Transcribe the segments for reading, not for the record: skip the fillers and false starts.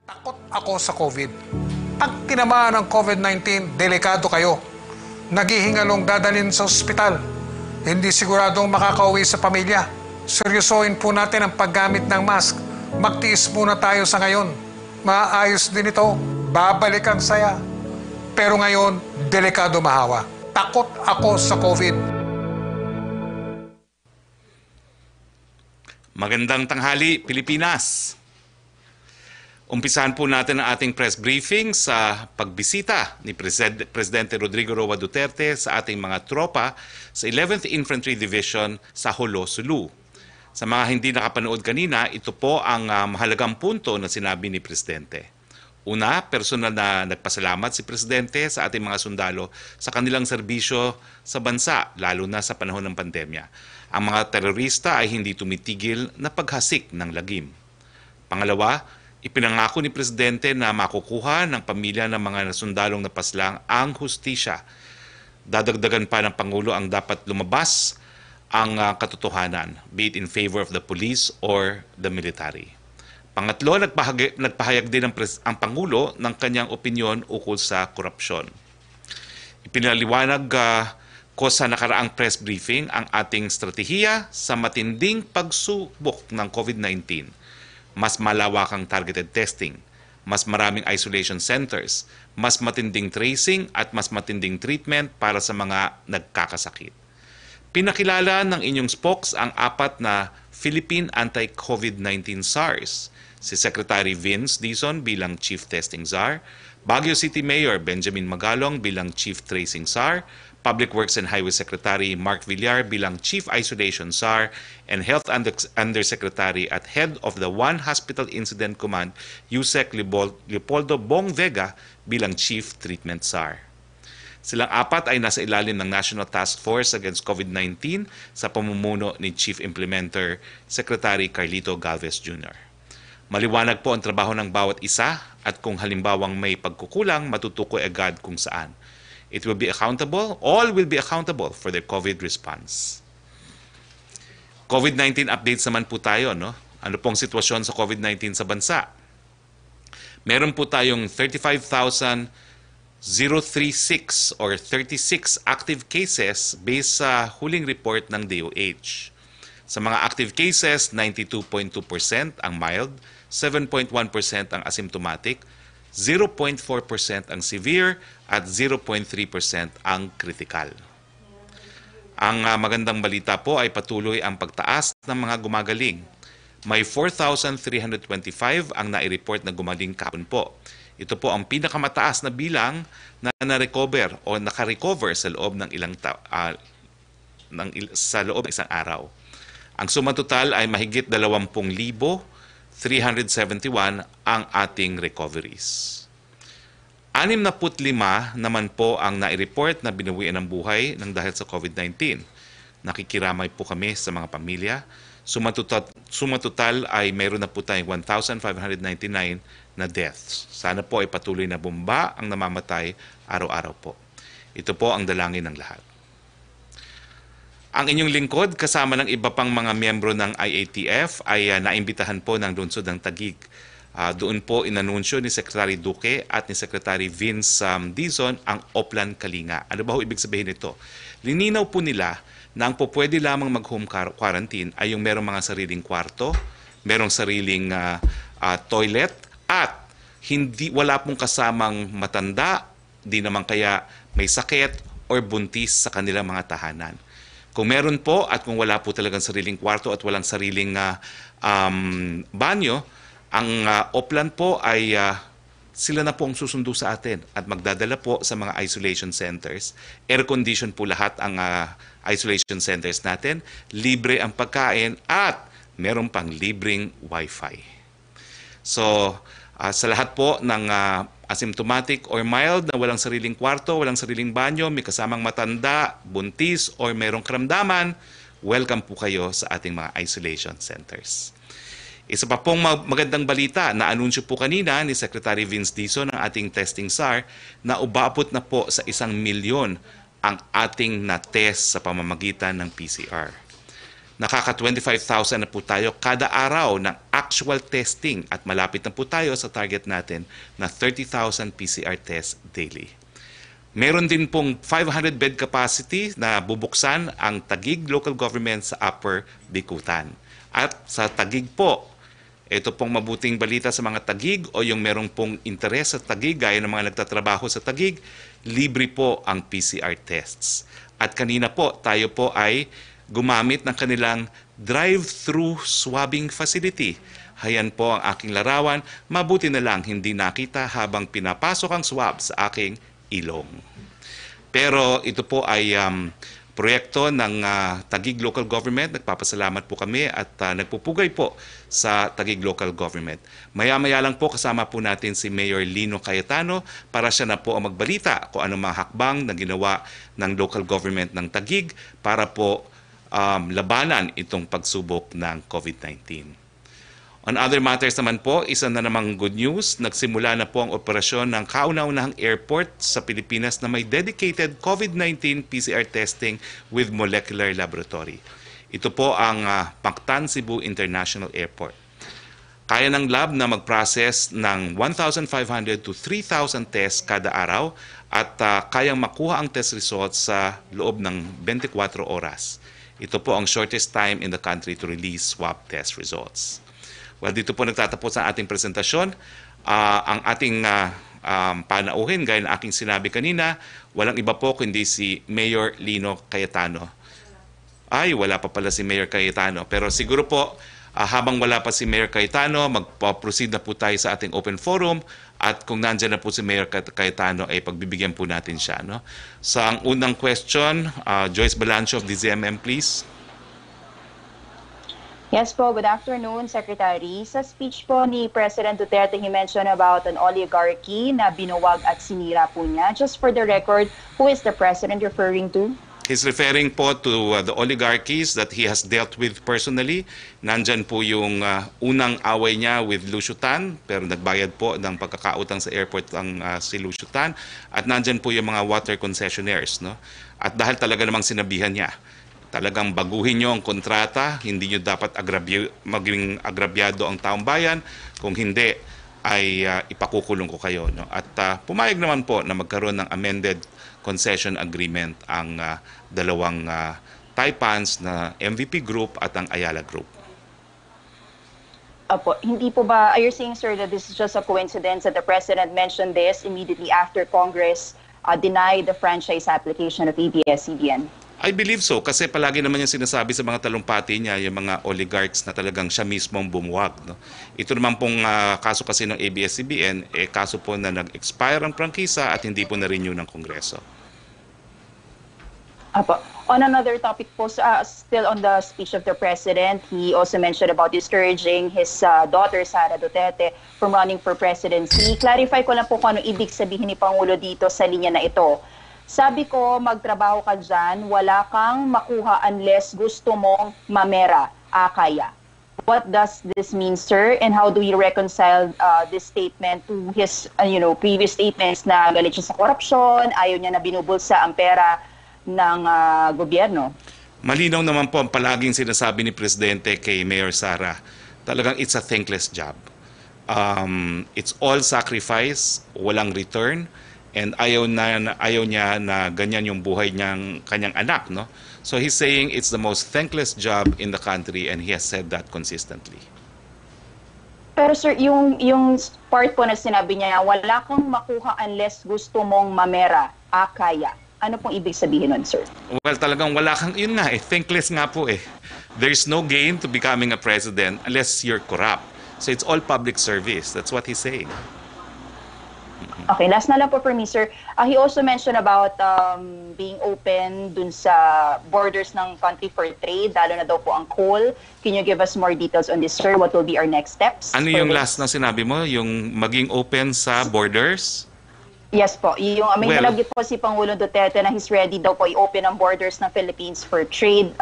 Takot ako sa COVID. Pag tinamaan ng COVID-19, delikado kayo. Naghihingalong dadalhin sa ospital. Hindi siguradong makakauwi sa pamilya. Seryosohin po natin ang paggamit ng mask. Magtiis muna tayo sa ngayon. Maayos din ito. Babalik ang saya. Pero ngayon, delikado mahawa. Takot ako sa COVID. Magandang tanghali, Pilipinas! Umpisahan po natin ang ating press briefing sa pagbisita ni Presidente Rodrigo Roa Duterte sa ating mga tropa sa 11th Infantry Division sa Jolo, Sulu. Sa mga hindi nakapanood kanina, ito po ang mahalagang punto na sinabi ni Presidente. Una, personal na nagpasalamat si Presidente sa ating mga sundalo sa kanilang serbisyo sa bansa, lalo na sa panahon ng pandemya. Ang mga terorista ay hindi tumitigil na paghasik ng lagim. Pangalawa, ipinangako ni Presidente na makukuha ng pamilya ng mga sundalong napaslang ang hustisya. Dadagdagan pa ng Pangulo ang dapat lumabas ang katotohanan, be it in favor of the police or the military. Pangatlo, nagpahayag din ang Pangulo ng kanyang opinyon ukol sa korupsyon. Ipinaliwanag ko sa nakaraang press briefing ang ating strategiya sa matinding pagsubok ng COVID-19. Mas malawakang targeted testing, mas maraming isolation centers, mas matinding tracing at mas matinding treatment para sa mga nagkakasakit. Pinakilala ng inyong spokes ang 4 na Philippine Anti-COVID-19 SARS, si Secretary Vince Dizon bilang Chief Testing SAR, Baguio City Mayor Benjamin Magalong bilang Chief Tracing SAR, Public Works and Highway Secretary Mark Villar bilang Chief Isolation SAR, and Health Undersecretary at Head of the One Hospital Incident Command, Yusek Leopoldo Bong Vega bilang Chief Treatment SAR. Silang 4 ay nasa ilalim ng National Task Force Against COVID-19 sa pamumuno ni Chief Implementer Secretary Carlito Galvez Jr. Maliwanag po ang trabaho ng bawat isa at kung halimbawang may pagkukulang, matutukoy agad kung saan. It will be accountable, all will be accountable for their COVID response. COVID-19 updates naman po tayo, no? Ano pong sitwasyon sa COVID-19 sa bansa? Meron po tayong 35,036 or 36 active cases based sa huling report ng DOH. Sa mga active cases, 92.2% ang mild, 7.1% ang asymptomatic, 0.4% ang severe at 0.3% ang critical. Ang magandang balita po ay patuloy ang pagtaas ng mga gumagaling. May 4,325 ang nai-report na gumaling kahapon po. Ito po ang pinakamataas na bilang na na-recover o naka-recover sa loob ng sa loob ng isang araw. Ang suma total ay mahigit 20,371 ang ating recoveries. 65 naman po ang nai-report na binawian ng buhay ng dahil sa COVID-19. Nakikiramay po kami sa mga pamilya. Suma total ay mayroon na po tayong 1,599 na deaths. Sana po ay patuloy na bomba ang namamatay araw-araw po. Ito po ang dalangin ng lahat. Ang inyong lingkod kasama ng iba pang mga miyembro ng IATF ay naimbitahan po ng lungsod ng Taguig. Doon po inanunsyo ni Secretary Duque at ni Secretary Vince Dizon ang Oplan Kalinga. Ano ba ho ibig sabihin nito? Lininaw po nila na ang pwede lamang mag-home quarantine ay yung merong mga sariling kwarto, merong sariling toilet, at wala pong kasamang matanda, di naman kaya may sakit or buntis sa kanilang mga tahanan. Kung meron po at kung wala po talagang sariling kwarto at walang sariling banyo, ang Oplan po ay sila na po ang susundo sa atin at magdadala po sa mga isolation centers. Air condition po lahat ang isolation centers natin. Libre ang pagkain at meron pang libreng wifi. So, sa lahat po ng asymptomatic or mild na walang sariling kwarto, walang sariling banyo, may kasamang matanda, buntis, or merong karamdaman, welcome po kayo sa ating mga isolation centers. Isa pa pong magandang balita na anunsyo po kanina ni Secretary Vince Dizon ng ating testing SAR na ubabot na po sa 1 milyon ang ating na-test sa pamamagitan ng PCR. Nakaka-25,000 na po tayo kada araw ng actual testing at malapit na po tayo sa target natin na 30,000 PCR tests daily. Meron din pong 500 bed capacity na bubuksan ang Taguig Local Government sa Upper Bikutan. At sa Taguig po, ito pong mabuting balita sa mga Taguig o yung merong pong interes sa Taguig gaya ng mga nagtatrabaho sa Taguig, libre po ang PCR tests. At kanina po, tayo po ay gumamit ng kanilang drive-through swabbing facility. Hayan po ang aking larawan. Mabuti na lang hindi nakita habang pinapasok ang swab sa aking ilong. Pero ito po ay proyekto ng Taguig Local Government. Nagpapasalamat po kami at nagpupugay po sa Taguig Local Government. Maya-maya lang po kasama po natin si Mayor Lino Cayetano para siya na po ang magbalita kung anong mga hakbang na ginawa ng local government ng Taguig para po labanan itong pagsubok ng COVID-19. On other matters naman po, isa na namang good news, nagsimula na po ang operasyon ng kauna-unahang airport sa Pilipinas na may dedicated COVID-19 PCR testing with molecular laboratory. Ito po ang Mactan Cebu International Airport. Kaya ng lab na mag-process ng 1,500 to 3,000 tests kada araw at kayang makuha ang test results sa loob ng 24 oras. Ito po ang shortest time in the country to release swab test results. Well, dito po nagtatapos ang ating presentasyon. Ang ating panauhin, gaya ng aking sinabi kanina, walang iba po kundi si Mayor Lino Cayetano. Ay, wala pa pala si Mayor Cayetano. Pero siguro po, habang wala pa si Mayor Cayetano, mag-proceed na po tayo sa ating open forum. At kung nandyan na po si Mayor Cayetano, ay pagbibigyan po natin siya. No? Sa ang unang question, Joyce Balancho of DZMM, please. Yes po, good afternoon, Secretary. Sa speech po ni President Duterte, he mentioned about an oligarchy na binuwag at sinira po niya. Just for the record, who is the President referring to? He's referring po to the oligarchies that he has dealt with personally. Nandyan po yung unang away niya with Lucio Tan, pero nagbayad po ng pagkakautang sa airport ang si Lucio Tan. At nandyan po yung mga water concessionaires. No? At dahil talaga namang sinabihan niya, talagang baguhin nyo ang kontrata, hindi nyo dapat maging agrabyado ang taong bayan. Kung hindi, ay ipakukulong ko kayo. No? At pumayag naman po na magkaroon ng amended concession agreement ang dalawang Taipans na MVP Group at ang Ayala Group. Apo, hindi po ba, are you saying, sir, that this is just a coincidence that the President mentioned this immediately after Congress denied the franchise application of ABS-CBN? I believe so kasi palagi naman yung sinasabi sa mga talumpati niya, yung mga oligarchs na talagang siya mismo ang bumuwag. No? Ito naman pong kaso kasi ng ABS-CBN, kaso po na nag-expire ang prangkisa at hindi po na-renew ng Kongreso. Apo. On another topic po, still on the speech of the President, he also mentioned about discouraging his daughter, Sara Duterte, from running for presidency. Clarify ko lang po kung ano ibig sabihin ni Pangulo dito sa linya na ito. Sabi ko, magtrabaho ka dyan, wala kang makuha unless gusto mong mamera, kaya. What does this mean, sir? And how do we reconcile this statement to his previous statements na galit siya sa korupsyon, ayaw niya na binubulsa ang pera ng gobyerno? Malinaw naman po ang palaging sinasabi ni Presidente kay Mayor Sara. Talagang it's a thankless job. It's all sacrifice, walang return. And ayaw niya na ganyan yung buhay niyang kanyang anak, no? So he's saying it's the most thankless job in the country and he has said that consistently. Pero sir, yung part po na sinabi niya, wala kang makuha unless gusto mong mamera, kaya. Ano pong ibig sabihin nun, sir? Well, talagang wala kang, yun nga thankless nga po There's no gain to becoming a president unless you're corrupt. So it's all public service. That's what he's saying. Okay, last na lang po for me, sir. He also mentioned about being open dun sa borders ng country for trade, lalo na daw po ang coal. Can you give us more details on this, sir? What will be our next steps? Ano yung last na sinabi mo? Yung maging open sa borders? Yes po. Yung may nalagit po si Pangulong Duterte na he's ready daw po i-open ang borders ng Philippines for trade.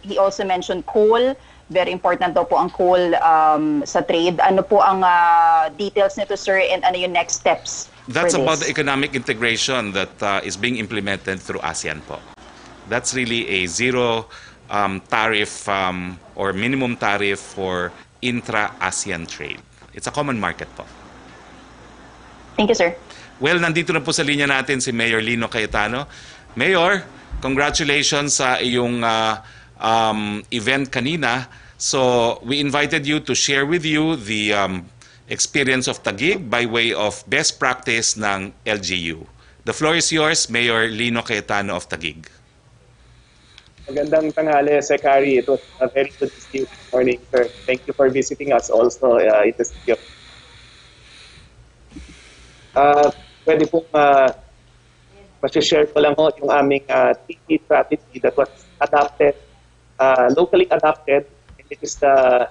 He also mentioned coal. Very important daw po ang coal sa trade. Ano po ang details nito, sir, and ano yung next steps? That's about the economic integration that is being implemented through ASEAN po. That's really a zero tariff or minimum tariff for intra-ASEAN trade. It's a common market po. Thank you, sir. Well, nandito na po sa linya natin si Mayor Lino Cayetano. Mayor, congratulations sa iyong event kanina. So, we invited you to share with you the experience of Taguig by way of best practice ng LGU. The floor is yours, Mayor Lino Cayetano of Taguig. Magandang tanghali, Secretary. It was a very good to see you this morning, sir. Thank you for visiting us also in the city of... Pwede pong share ko lang ho yung aming TP strategy that was adopted, locally adopted, and it is the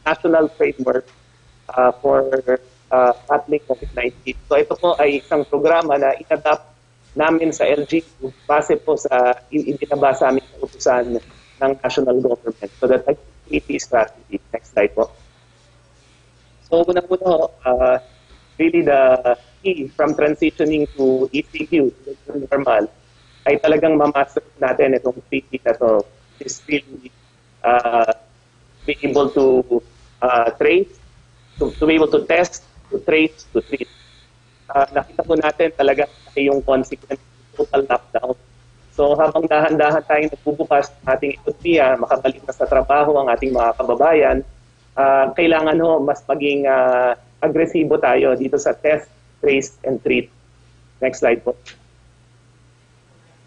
national framework for tackling COVID-19. So ito po ay isang programa na in-adapt namin sa LGU base po sa itinaba sa aming kautusan ng national government. So that ay TP strategy. Next slide po. So unang-una ho, really the key from transitioning to ECQ, to normal, ay talagang mamaster natin itong TP na to. Is really be able to trace, to be able to test, to trace, to treat. Nakita po natin talaga yung consequence ng total lockdown. So habang dahan-dahan tayong nagbubukas ng ating ekonomiya, makabalik na sa trabaho ang ating mga kababayan, kailangan ho mas maging agresibo tayo dito sa test, trace, and treat. Next slide po.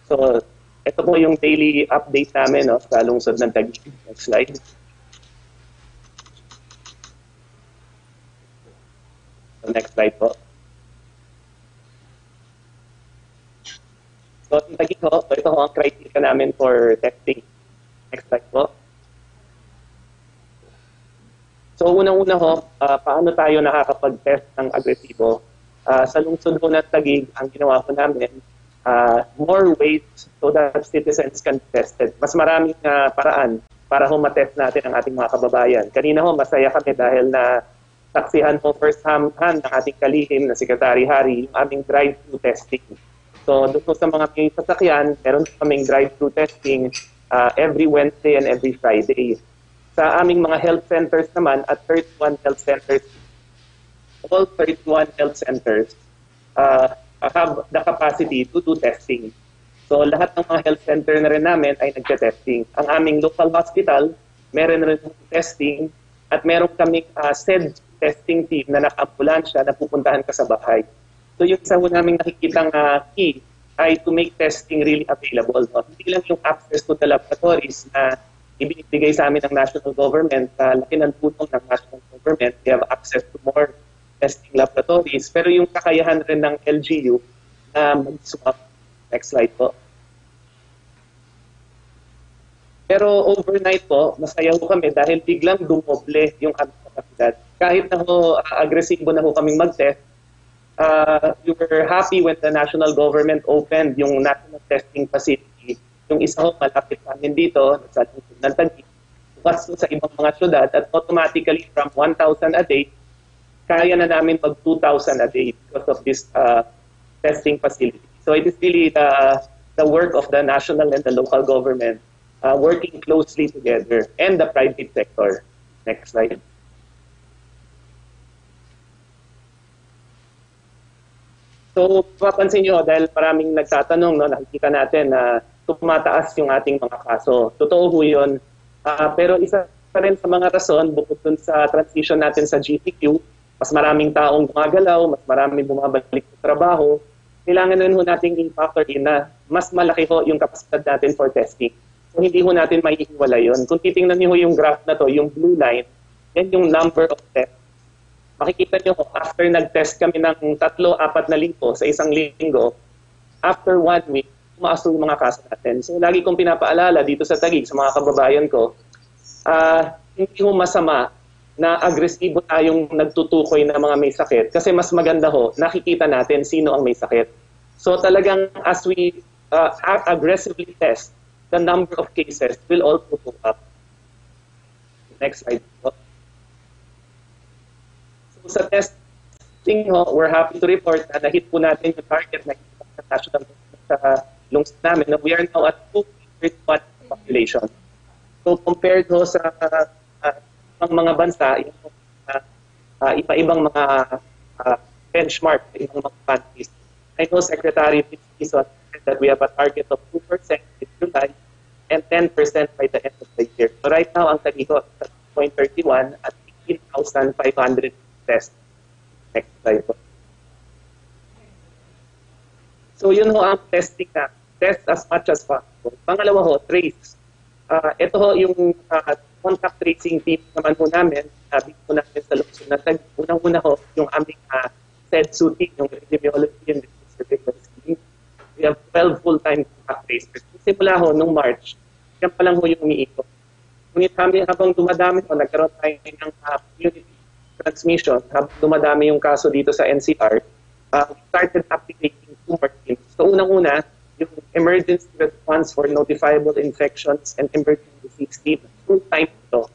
So, ito po yung daily update namin sa lungsod ng Taguig. Next slide. So, next slide po. So, in Taguig ho, ito ho ang criteria namin for testing. Next slide po. So unang-una ho, paano tayo nakakapag-test ng agresibo? Sa lungsod ho ng Taguig, ang ginawa ko namin, more ways so that citizens can be tested. Mas maraming paraan para ho matest natin ang ating mga kababayan. Kanina ho, masaya kami dahil na saksihan ho first hand ng ating kalihim na Secretary Harry yung aming drive-thru testing. So doon sa mga may sasakyan, meron kaming drive-thru testing every Wednesday and every Friday. Sa aming mga health centers naman, at 31 health centers, all 31 health centers have the capacity to do testing. So lahat ng mga health center na rin namin ay nagte-testing. Ang aming local hospital, meron rin testing at meron kaming SED testing team na naka-ambulansya na pupuntahan ka sa bahay. So yung isa ho naming nakikitang key ay to make testing really available. No? Hindi lang yung access to the laboratories na ibinibigay sa amin ng national government, laki ng tulong ng national government, they have access to more testing laboratories, pero yung kakayahan rin ng LGU na mag-swap. Next slide po. Pero overnight po, masaya ho kami dahil biglang dumoble yung aming kapasidad. Kahit na ho, agresibo na ho kaming mag-test, we were happy when the national government opened yung national testing facility. Yung isa ho, malapit namin dito, sa lungsod ng Taguig, bukas sa ibang mga syudad, at automatically from 1,000 a day, kaya na namin mag 2,000 a day because of this testing facility. So it is really the work of the national and the local government working closely together, and the private sector. Next slide. So, papansin nyo, dahil maraming nagtatanong, nakikita natin na tumataas yung ating mga kaso. Totoo ho yun. Pero isa pa rin sa mga rason, bukod dun sa transition natin sa GTQ, mas maraming taong gumagalaw, mas maraming bumabalik sa trabaho, kailangan rin ho nating i-factor in na mas malaki ho yung kapasidad natin for testing. So hindi ho natin maiiwala yun. Kung titingnan niyo ho yung graph na to, yung blue line, yan yung number of tests. Makikita niyo ho, after nag-test kami ng 3-4 na linggo sa isang linggo, after 1 week, tumaas yung mga kaso natin. So lagi kong pinapaalala dito sa Taguig, sa mga kababayan ko, hindi ho masama na agresibo tayong nagtutukoy ng mga may sakit kasi mas maganda ho, nakikita natin sino ang may sakit. So talagang as we aggressively test, the number of cases will also go up. Next slide po. So sa testing ho, we're happy to report na na-hit po natin yung target na national sa lungsod namin. We are now at 2.1 population. So compared ho sa ang mga bansa, yung iba-ibang mga benchmark, ibang mga countries. I know Secretary Vinson said that we have a target of 2% in July and 10% by the end of the year. So right now, ang Taguig is at 0.31 at 18,500 tests. Next slide po. So yun ho ang testing na. Test as much as possible. Pangalawa ho, trace. Ito ho yung contact tracing team naman ho namin. Sabi po namin sa lungsod na Taguig. Unang-una ho, yung aming SEDSU team, yung epidemiology and surveillance team. We have 12 full-time contact tracers. Simula ho, nung March, yan pa lang ho yung umiikot. Ngunit habang dumadami ho, nagkaroon tayo ng community transmission, habang dumadami yung kaso dito sa NCR, we started activating 2 more teams. So unang-una, yung emergency response for notifiable infections and emergency disease team, full-time ito.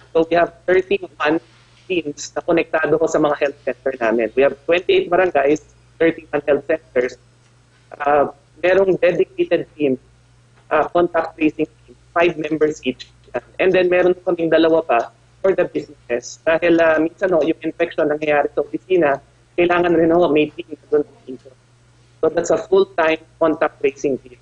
So we have 31 teams na konektado ko sa mga health center namin. We have 28 barangays, 31 health centers. Merong dedicated team, contact tracing team, 5 members each. And then meron kaming 2 pa for the business. Dahil minsan yung infection nangyayari sa opisina, kailangan rin may team na doon dito. So that's a full-time contact tracing team.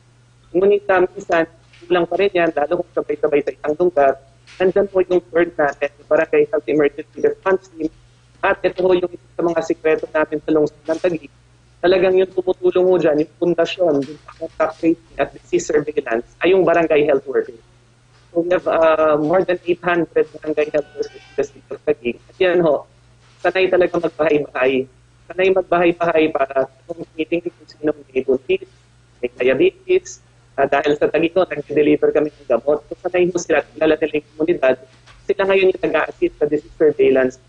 Ngunit minsan, kulang pa rin yan, lalo kung sabay-sabay sa isang lugar. Nandyan po yung third natin, yung Barangay Health Emergency Response Team. At ito po yung isa sa mga sikreto natin sa lungsod ng Taguig. Talagang yung tumutulong mo dyan, yung pundasyon, yung contact tracing at disease surveillance ay yung barangay health workers. So we have more than 800 barangay health workers in the state of Taguig. At yan ho, sanay talaga magbahay-bahay. Sanay magbahay-bahay para kung meeting kung sino may buntis, may diabetes. Dahil sa Taguig ho, nag-deliver kami ng gamot. So sanay mo sila, kilala nila yung komunidad. Sila ngayon yung nag-a-assist sa disease surveillance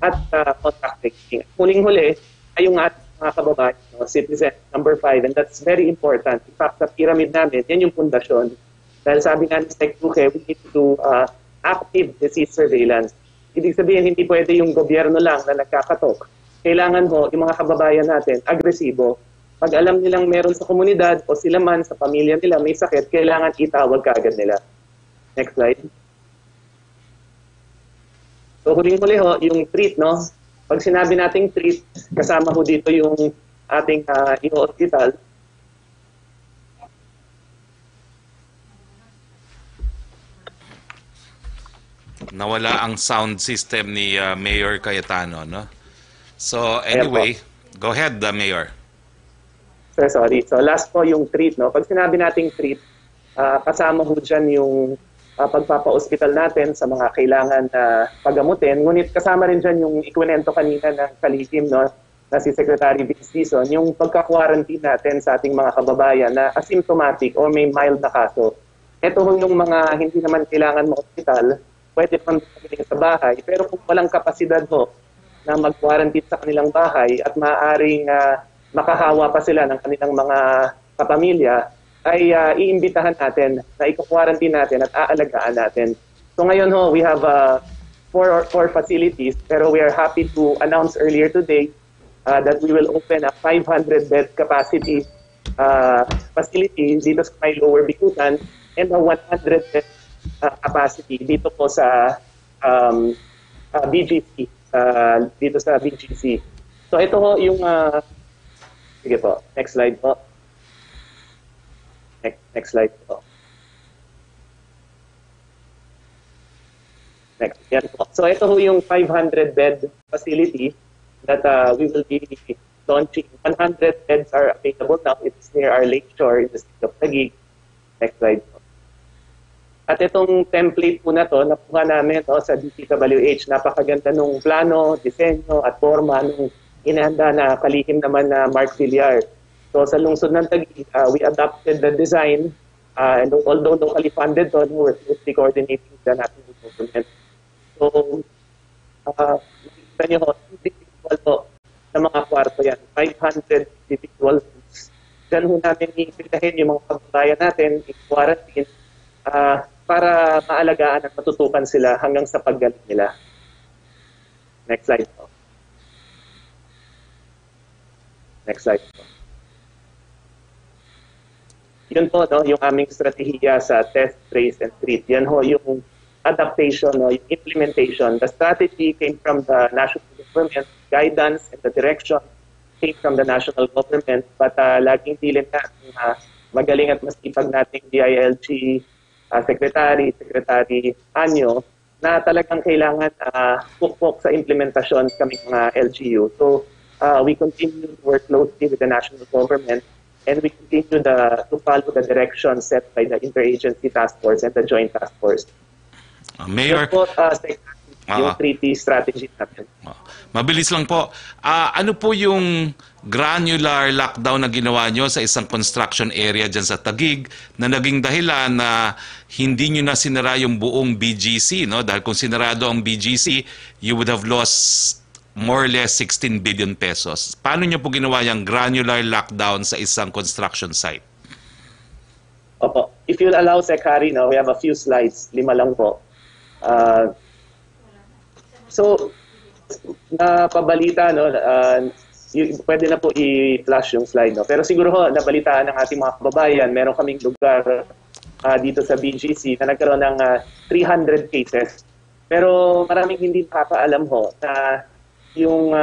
at contact tracing. Huling-huli ay yung ating mga kababayan, citizen number 5, and that's very important. In fact, sa pyramid namin, yan yung pundasyon. Dahil sabi nga ni Sec Duque, we need to do active disease surveillance. Ibig sabihin, hindi pwede yung gobyerno lang na nagkakatok. Kailangan ho, yung mga kababayan natin, agresibo. Pag alam nilang meron sa komunidad o sila man sa pamilya nila may sakit, kailangan itawag kaagad nila. Next slide. So huling-huli ho, yung treat, no? Pag sinabi nating treat, kasama ho dito yung ating i-hospital. Nawala ang sound system ni Mayor Cayetano, no? So anyway, go ahead, Mayor. So, sorry. So last po yung treat, no? Pag sinabi nating treat, kasama ho dyan yung pagpapa-hospital natin sa mga kailangan na pagamutin. Ngunit kasama rin dyan yung ikwento kanina ng kalihim, no? Na si Secretary Vinson, yung pagka-quarantine natin sa ating mga kababayan na asymptomatic o may mild na kaso. Ito yung mga hindi naman kailangan ma-hospital, pwede pang sa bahay. Pero kung walang kapasidad ho na mag-quarantine sa kanilang bahay at maaaring makahawa pa sila ng kanilang mga kapamilya, ay iimbitahan natin na i-quarantine natin at aalagaan natin. So ngayon ho, we have four facilities, pero we are happy to announce earlier today that we will open a 500-bed capacity facility dito sa may Lower Bicutan and a 100-bed capacity dito po sa BGC, dito sa BGC. So ito ho yung, sige po, next slide po. Next slide po. Next, yan po. So ito ho yung 500-bed facility that we will be launching. 100 beds are available now. It's near our lakeshore in the state of Taguig. Next slide po. At itong template po na to, nakuha namin sa DPWH. Napakaganda nung plano, disenyo at forma nung inihanda na kalihim naman na Mark Villar. So sa lungsod ng Taguig, we adopted the design and although locally funded, we're closely coordinating the national government. So, nakikita nyo, individual po na mga kwarto yan, 500 individual rooms. Diyan ho namin iimbitahin yung mga kababayan natin in quarantine para maalagaan at matutukan sila hanggang sa paggaling nila. Next slide po. Next slide po. Yun po, no, yung aming strategiya sa test, trace, and treat. Yan ho yung adaptation, no, yung implementation. The strategy came from the national government, guidance and the direction came from the national government. But laging dilin na magaling at masipag nating DILG Secretary Anyo na talagang kailangan pukpok sa implementasyon kami mga LGU. So we continue to work closely with the national government and we continue to follow the direction set by the Interagency Task Force and the Joint Task Force. Mayor, Yun po, yung 3T strategy natin. mabilis lang po. Ano po yung granular lockdown na ginawa nyo sa isang construction area dyan sa Taguig na naging dahilan na hindi nyo na sinara yung buong BGC, no? Dahil kung sinarado ang BGC, you would have lost more or less 16 billion pesos. Paano nyo po ginawa yung granular lockdown sa isang construction site? Opo. If you'll allow, Secretary, no, we have a few slides. 5 lang po. So, napabalita, no, pwede na po i-flash yung slide. No? Pero siguro ho, nabalitaan ng ating mga kababayan, meron kaming lugar dito sa BGC na nagkaroon ng 300 cases. Pero maraming hindi nakakaalam ho na yung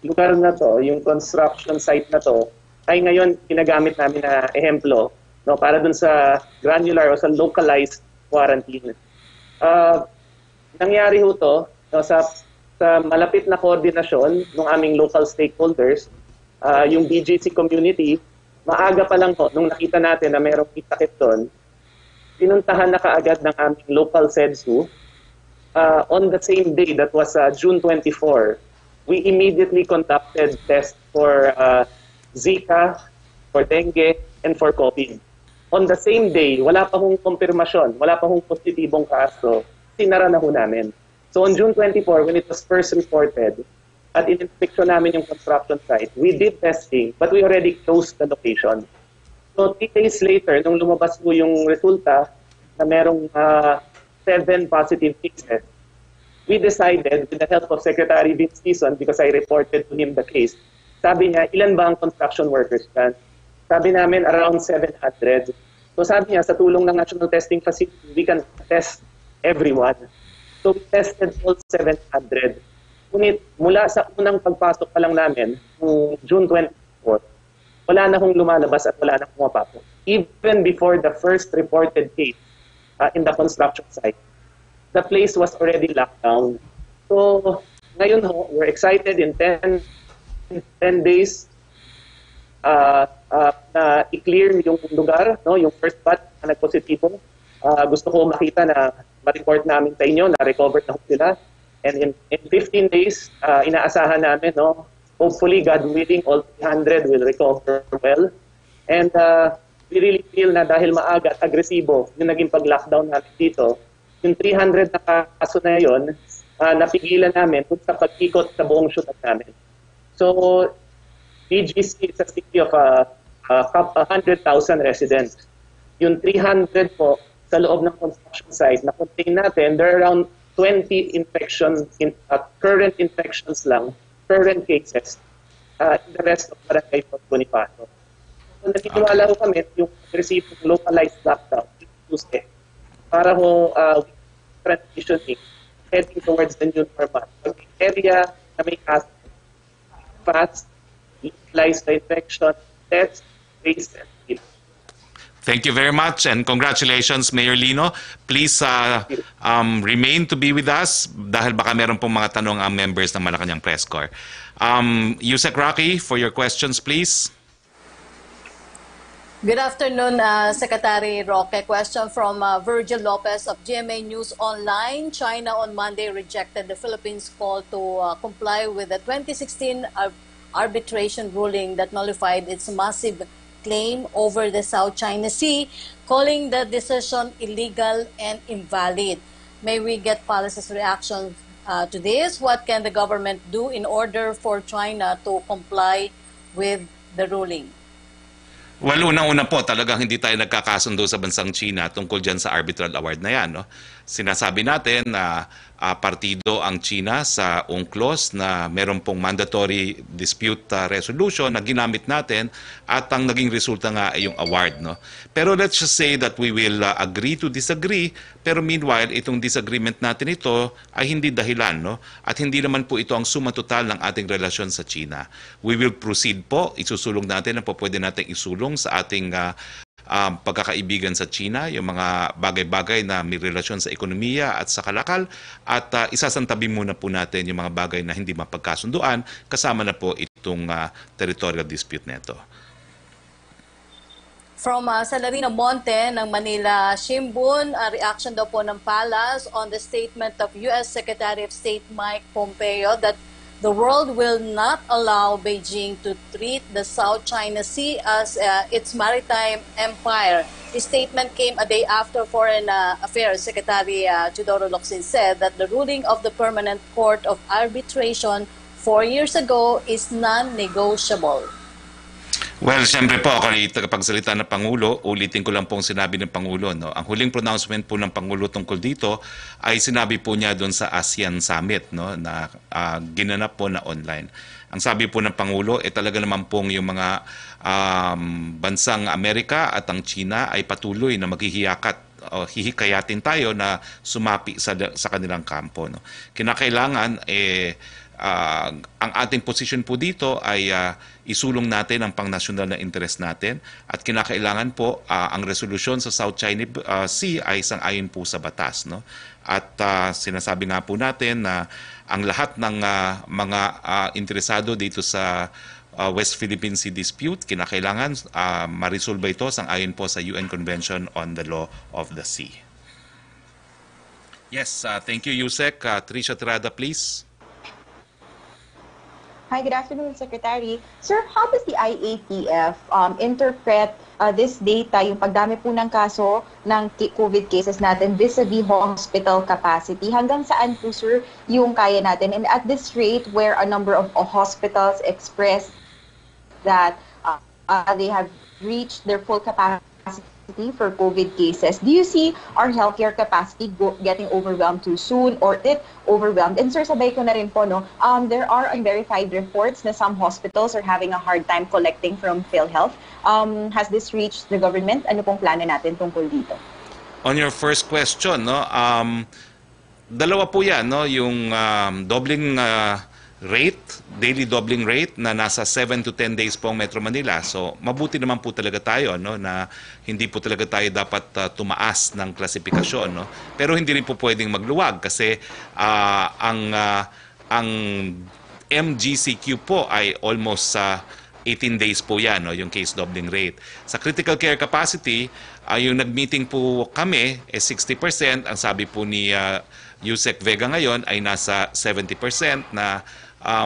lugar na to, yung construction site na to, ay ngayon ginagamit namin na ehemplo, no, para dun sa granular o sa localized quarantine. Nangyari ho to, no, sa malapit na koordinasyon ng aming local stakeholders, yung BGC community, maaga pa lang ho, nung nakita natin na merong sakit doon, pinuntahan na kaagad ng aming local SEDSU. On the same day, that was June 24, we immediately conducted tests for Zika, for dengue, and for COVID. On the same day, wala pa hong konfirmasyon, wala pa hong positibong kaso, sinara na ho namin. So on June 24, when it was first reported, at in-inspection namin yung construction site, we did testing, but we already closed the location. So 3 days later, nung lumabas po yung resulta na merong 7 positive cases, we decided, with the help of Secretary Vince Tison, because I reported to him the case, sabi niya, ilan ba ang construction workers dyan? Sabi namin, around 700. So sabi niya, sa tulong ng National Testing Facility, we can test everyone. So we tested all 700. Ngunit mula sa unang pagpasok pa lang namin, June 24, wala na hong lumalabas at wala na pumapasok. Even before the first reported case in the construction site, the place was already locked down. So ngayon ho, we're excited in 10 days na i-clear yung lugar, no, yung first batch na nagpositibo. Gusto ko makita na ma-report namin sa inyo na recovered na sila. And in 15 days, inaasahan namin, no, hopefully, God willing, all 300 will recover well. And we really feel na dahil maaga at agresibo yung naging pag-lockdown natin dito, yung 300 na kaso na yun, napigilan namin sa pag-ikot sa buong syudad namin. So, BGC is a city of 100,000 residents. Yung 300 po, sa loob ng construction site na contain natin, there are around 20 current infections lang, current cases, in the rest of Barangay Fort Bonifacio. So nagtitiwala ko kami yung receive localized lockdown Tuesday para ho transitioning, heading towards the new normal. Pag area na may cases, fast, localize the infection, test, trace, and treat. Thank you very much and congratulations, Mayor Lino. Please remain to be with us dahil baka meron pong mga tanong ang members ng Malacanang Press Corps. Yusek Rocky, for your questions, please. Good afternoon, Secretary Roque. Question from Virgil Lopez of GMA News Online. China on Monday rejected the Philippines' call to comply with the 2016 arbitration ruling that nullified its massive claim over the South China Sea, calling the decision illegal and invalid. May we get Palace's reaction to this? What can the government do in order for China to comply with the ruling? Well, unang-una po, talagang hindi tayo nagkakasundo sa bansang China tungkol dyan sa arbitral award na yan. No? Sinasabi natin na partido ang China sa UNCLOS na meron pong mandatory dispute resolution na ginamit natin at ang naging resulta nga ay yung award. No? Pero let's just say that we will agree to disagree, pero meanwhile itong disagreement natin ito ay hindi dahilan, no? At hindi naman po ito ang suma total ng ating relasyon sa China. We will proceed po, isusulong natin ang po pwede natin isulong sa ating pagkakaibigan sa China, yung mga bagay-bagay na may relasyon sa ekonomiya at sa kalakal, at isasantabi muna po natin yung mga bagay na hindi mapagkasunduan, kasama na po itong territorial dispute neto. From Salarino Monte ng Manila Shimbun, reaction daw po ng Palace on the statement of U.S. Secretary of State Mike Pompeo that the world will not allow Beijing to treat the South China Sea as its maritime empire. The statement came a day after Foreign Affairs Secretary Teodoro Locsin said that the ruling of the Permanent Court of Arbitration 4 years ago is non-negotiable. Well, siyempre po, ako ay tagapagsalita ng Pangulo, ulitin ko lang pong sinabi ng Pangulo. No? Ang huling pronouncement po ng Pangulo tungkol dito ay sinabi po niya doon sa ASEAN Summit, no? Na ginanap po na online. Ang sabi po ng Pangulo, talaga naman pong yung mga bansang Amerika at ang China ay patuloy na maghihiyakat hihikayatin tayo na sumapi sa kanilang kampo. No? Kinakailangan, ang ating posisyon po dito ay isulong natin ang pang-nasyonal na interest natin at kinakailangan po ang resolusyon sa South China Sea ay sang-ayon po sa batas. No? At sinasabi nga po natin na ang lahat ng mga interesado dito sa West Philippine Sea Dispute, kinakailangan marisolba ito sang-ayon po sa UN Convention on the Law of the Sea. Yes, thank you, Yusek. Tricia Tirada, please. Hi, good afternoon, Secretary. Sir, how does the IATF interpret this data, yung pagdami po ng kaso ng COVID cases natin vis-a-vis hospital capacity? Hanggang saan po, sir, yung kaya natin? And at this rate, where a number of hospitals express that they have reached their full capacity for COVID cases, do you see our healthcare capacity getting overwhelmed too soon or it overwhelmed? And sir, sabay ko na rin po, no, there are unverified reports na some hospitals are having a hard time collecting from PhilHealth. Has this reached the government? Ano pong plano natin tungkol dito? On your first question, no, dalawa po yan, no, yung doubling rate, daily doubling rate na nasa 7 to 10 days po ang Metro Manila. So, mabuti naman po talaga tayo, no, na hindi po talaga tayo dapat tumaas ng klasifikasyon, no. Pero hindi rin po pwedeng magluwag kasi ang MGCQ po ay almost 18 days po yan, no, yung case doubling rate. Sa critical care capacity, yung nag-meeting po kami 60%. Ang sabi po ni Yusek Vega ngayon ay nasa 70% na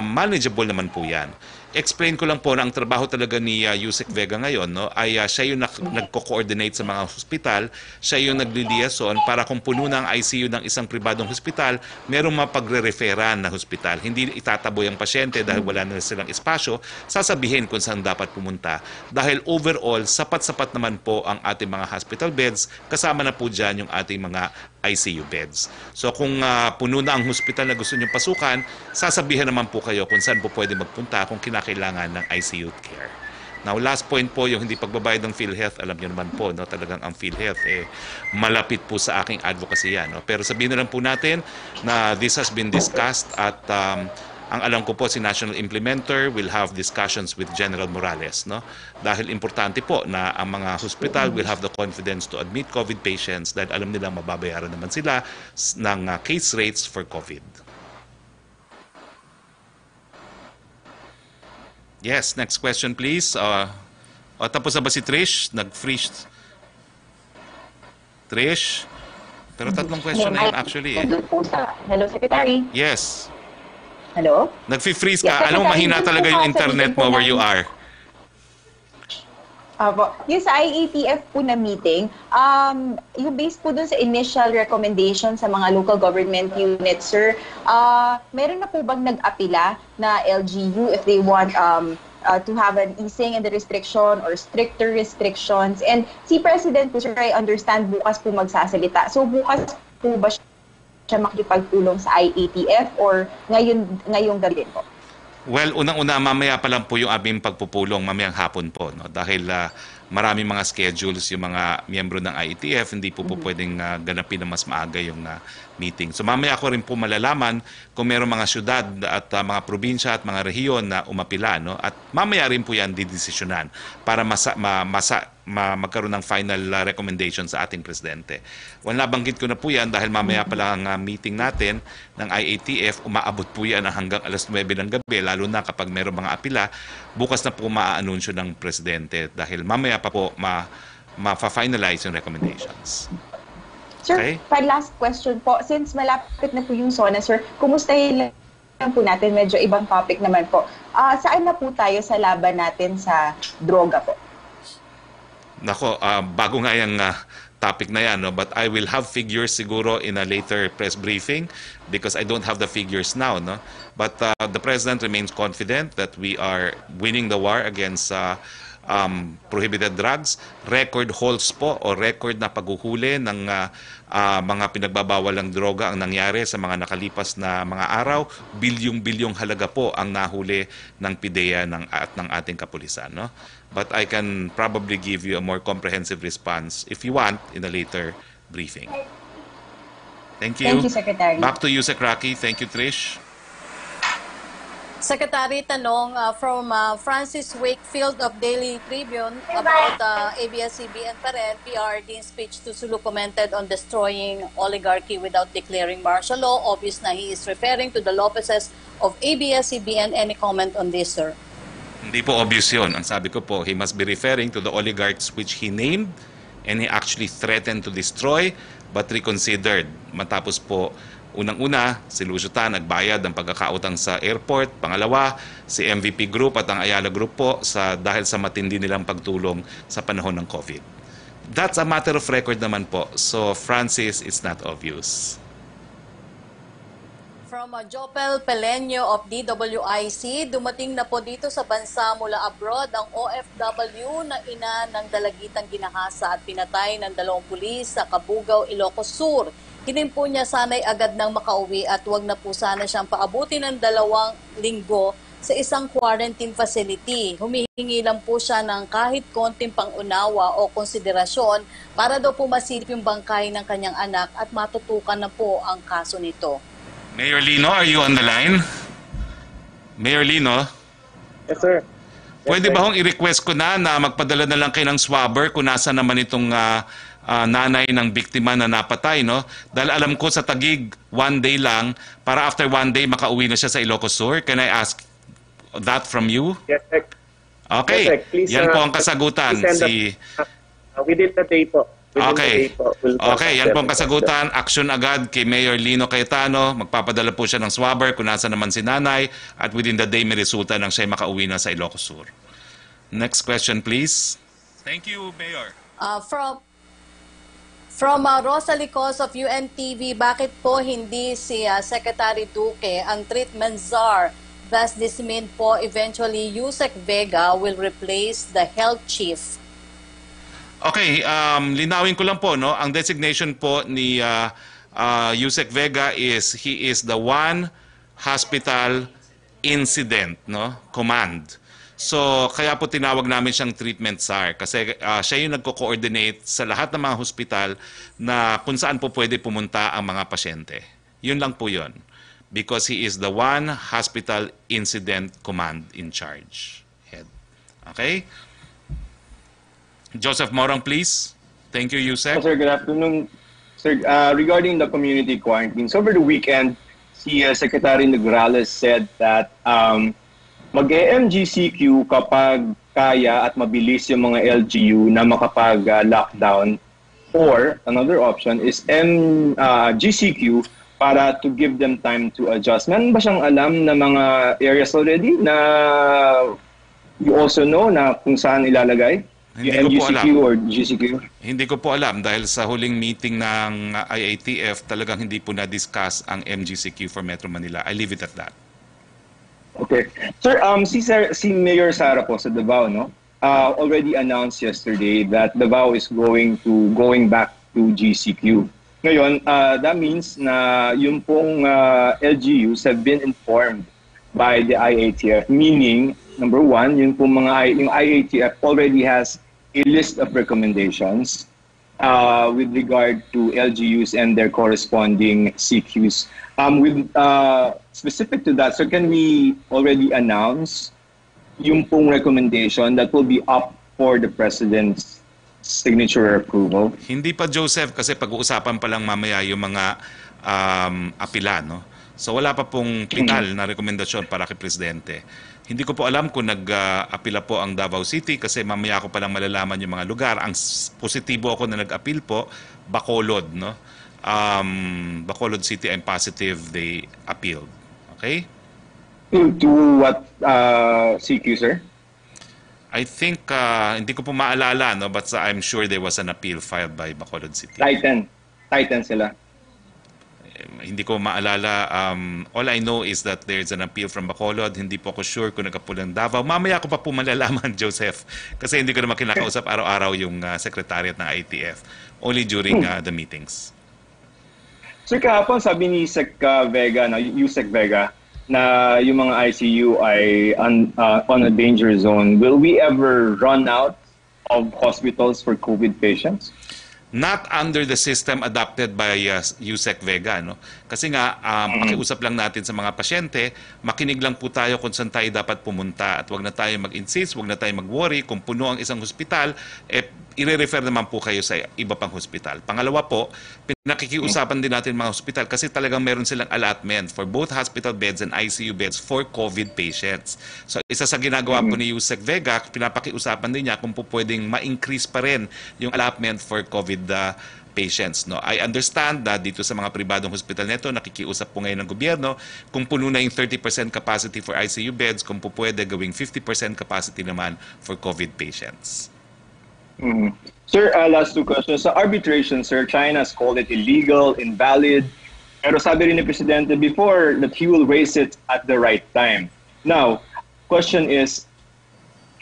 manageable naman po yan. Explain ko lang po na ang trabaho talaga ni Yusek Vega ngayon, no, ay siya yung nagko-coordinate sa mga hospital, siya yung nagliliason para kung puno ng ICU ng isang pribadong hospital, merong mapagre-referan na hospital. Hindi itataboy ang pasyente dahil wala na silang espasyo, sasabihin kung saan dapat pumunta. Dahil overall, sapat-sapat naman po ang ating mga hospital beds, kasama na po dyan yung ating mga ICU beds. So kung puno na ang hospital na gusto nyo pasukan, sasabihin naman po kayo kung saan po pwede magpunta kung kinakailangan ng ICU care. Now, last point po, yung hindi pagbabayad ng PhilHealth, alam niyo naman po, no, talagang ang PhilHealth malapit po sa aking advocacy yan. No? Pero sabihin na lang po natin na this has been discussed at ang alam ko po si National Implementer will have discussions with General Morales, no? Dahil importante po na ang mga hospital will have the confidence to admit COVID patients dahil alam nilang mababayaran naman sila ng case rates for COVID. Yes, next question please. Tapos na ba si Trish? Nag-freeze. Trish? Pero tatlong question na yun actually. Hello, Secretary. Yes. Hello? Nag-freeze ka. Alam mo, mahina talaga yung internet mo where you are. Yung sa IATF po na meeting, yung based po dun sa initial recommendation sa mga local government units, sir, meron na po bang nag-apila na LGU if they want to have an easing in the restriction or stricter restrictions? And si President po, sir, I understand bukas po magsasalita. So bukas po ba siya makipagtulong sa IATF or ngayong gabi din po? Well, unang-una, mamaya pa lang po yung aming pagpupulong, mamayang hapon po. No? Dahil maraming mga schedules yung mga miyembro ng IATF, hindi po pwedeng ganapin na mas maaga yung meeting. So mamaya ko rin po malalaman kung mayroong mga syudad at mga probinsya at mga rehiyon na umapila. No? At mamaya rin po yan didesisyonan para magkaroon ng final recommendation sa ating presidente. Well, nabanggit ko na po yan dahil mamaya pa lang ang meeting natin ng IATF, umaabot po yan hanggang alas 9 ng gabi, lalo na kapag mayroong mga apila, bukas na po maaanunsyo ng presidente dahil mamaya pa po ma-finalize yung recommendations. Sir, Okay. last question po. Since malapit na po yung SONA, sir, kumustahin lang po natin, medyo ibang topic naman po. Saan na po tayo sa laban natin sa droga po? Nako, bago nga yung topic na yan, no? But I will have figures siguro in a later press briefing because I don't have the figures now. No? But the President remains confident that we are winning the war against prohibited drugs. Record holds po o record na paghuhuli ng mga pinagbabawalang droga ang nangyari sa mga nakalipas na mga araw. Bilyong-bilyong halaga po ang nahuli ng PIDEA at ng ating kapulisan. No? But I can probably give you a more comprehensive response if you want in a later briefing. Thank you. Thank you, Secretary. Back to you, Secretary. Thank you, Trish. Secretary, tanong from Francis Wakefield of Daily Tribune about ABS-CBN pa rin. PRD speech to Sulu commented on destroying oligarchy without declaring martial law. Obvious na he is referring to the Lopezes of ABS-CBN. Any comment on this, sir? Hindi po obvious yun. Ang sabi ko po, he must be referring to the oligarchs which he named and he actually threatened to destroy but reconsidered. Matapos po, unang-una, si Lucio Tan nagbayad ng pagkakautang sa airport. Pangalawa, si MVP Group at ang Ayala Group po dahil sa matindi nilang pagtulong sa panahon ng COVID. That's a matter of record naman po. So, Francis, it's not obvious. From Jopel Peleño of DWIC, dumating na po dito sa bansa mula abroad ang OFW na ina ng dalagitang ginahasa at pinatay ng 2 pulis sa Cabugao, Ilocos Sur. Hiling po niya sana'y agad nang makauwi at wag na po sana siyang paabuti ng 2 linggo sa isang quarantine facility. Humihingi lang po siya ng kahit konting pangunawa o konsiderasyon para daw po masilip yung bangkay ng kanyang anak at matutukan na po ang kaso nito. Mayor Lino, are you on the line? Mayor Lino? Yes, sir. Pwede ba hong i-request ko na magpadala na lang kayo ng swabber kung nasa naman itong nanay ng biktima na napatay, no? Dahil alam ko sa Taguig, 1 day lang, para after 1 day makauwi na siya sa Ilocos Sur. Can I ask that from you? Yes, sir. Okay, Yes, sir. Please, yan po ang kasagutan. please send within the day po. Within the day po, we'll Okay, yan po ang contact them. kasagutan. Action agad kay Mayor Lino Cayetano. Magpapadala po siya ng swabber kung nasa naman si nanay at within the day may resulta nang siya makauwi na sa Ilocos Sur. Next question, please. Thank you, Mayor. From Rosalie Cos of UNTV, bakit po hindi si Secretary Duque ang treatment czar? Does this mean po eventually Yusek Vega will replace the health chief? Okay, linawin ko lang po, no? Ang designation po ni Yusek Vega is he is the one hospital incident, no? Command. So, kaya po tinawag namin siyang treatment czar kasi siya yung nagko-coordinate sa lahat ng mga hospital na kung saan po pwede pumunta ang mga pasyente. Yun lang po yun. Because he is the one hospital incident command in charge. Head. Okay? Joseph Morang, please. Thank you, Yusek. Sir, good afternoon. Sir, regarding the community quarantines, over the weekend, si Secretary Nograles said that mag-MGCQ kapag kaya at mabilis yung mga LGU na makapag-lockdown, or another option is GCQ para to give them time to adjust. Meron ba siyang alam na mga areas already na you also know na kung saan ilalagay? Hindi Yung ko po MGCQ alam. or GCQ? Hindi ko po alam dahil sa huling meeting ng IATF talagang hindi po na-discuss ang MGCQ for Metro Manila. I leave it at that. Okay. Sir, si Mayor Sara po sa Davao, no? Already announced yesterday that Davao is going back to GCQ. Ngayon, that means na yung pong LGUs have been informed by the IATF, meaning, number one, yung IATF already has a list of recommendations with regard to LGUs and their corresponding CQs. Specific to that, so can we already announce yung pong recommendation that will be up for the President's signature approval? Hindi pa, Joseph, kasi pag-uusapan pa lang mamaya yung mga apila, no? So wala pa pong final na rekomendasyon para kay Presidente. Hindi ko po alam kung nag-apila po ang Davao City kasi mamaya ko pa lang malalaman yung mga lugar. Ang positibo ako na nag-appeal po, Bacolod, no? Bacolod City, I'm positive they appealed. Okay? To what CQ, sir? I think, hindi ko po maalala, no? But I'm sure there was an appeal filed by Bacolod City. Titan sila. Hindi ko maalala. All I know is that there's an appeal from Bacolod. Hindi po ako sure kung nagkapulang Davao. Mamaya ko pa po malalaman, Joseph. Kasi hindi ko naman kinakausap araw-araw yung secretariat ng ITF. Only during the meetings. Sir, kahapon sabi ni Yusek Vega, na yung mga ICU ay on a danger zone. Will we ever run out of hospitals for COVID patients? Not under the system adopted by Yusek Vega, no? Kasi nga, pakiusap lang natin sa mga pasyente, makinig lang po tayo kung saan tayo dapat pumunta at wag na tayo mag-insist, wag na tayo mag-worry kung puno ang isang hospital, i-refer naman po kayo sa iba pang hospital. Pangalawa po, pinakikiusapan din natin mga hospital kasi talagang meron silang allotment for both hospital beds and ICU beds for COVID patients. So isa sa ginagawa po ni Yusek Vega, pinapakiusapan din niya kung po pwedeng ma-increase pa rin yung allotment for COVID patients. No? I understand na dito sa mga pribadong hospital nito, nakikiusap po ngayon ng gobyerno, kung puno na yung 30% capacity for ICU beds, kung po pwede gawing 50% capacity naman for COVID patients. Sir, last two questions. Sa arbitration, sir, China has called it illegal, invalid. Pero sabi rin ni Presidente before that he will raise it at the right time. Now, question is,